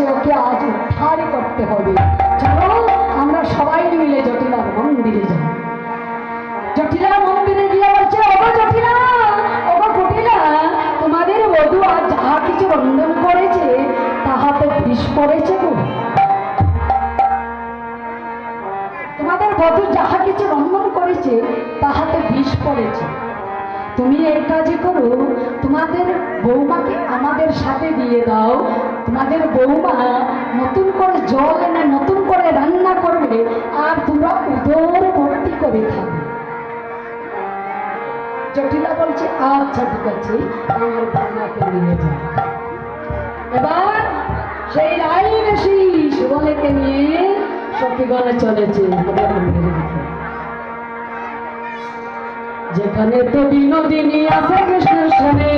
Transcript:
বলছে ওকে আজ উদ্ধার করতে হবে। চলো আমরা সবাই মিলে জটিলার মন্দিরে যাই। জটিলার মন্দিরে গিয়ে বলছে, ওগো জটিলা, ওগো কুটিলা, তোমাদের বধূ আজ যাহা কিছু রন্ধন করেছে তাহাতে বিষ পড়েছে গো। তোমাদের বধূ যাহা কিছু রন্ধন করেছে তাহাতে বিষ পড়েছে। তুমি এক কাজে করো, তোমাদের বৌমাকে আমাদের সাথে দিয়ে দাও। তোমাদের বৌমা নতুন করে জল এনে নতুন করে রান্না করবে, আর তোমরা উদর ভর্তি করে খাবে। জটিলা বলছে, আচ্ছা ঠিক আছে, আমার বৌমাকে নিয়ে যাও। এবার সেই রাইবেশী সুবলেকে নিয়ে সখীগণে চলেছে মন্দিরের দিকে। যেখানে তো বিনোদিনী আছে কৃষ্ণের সনে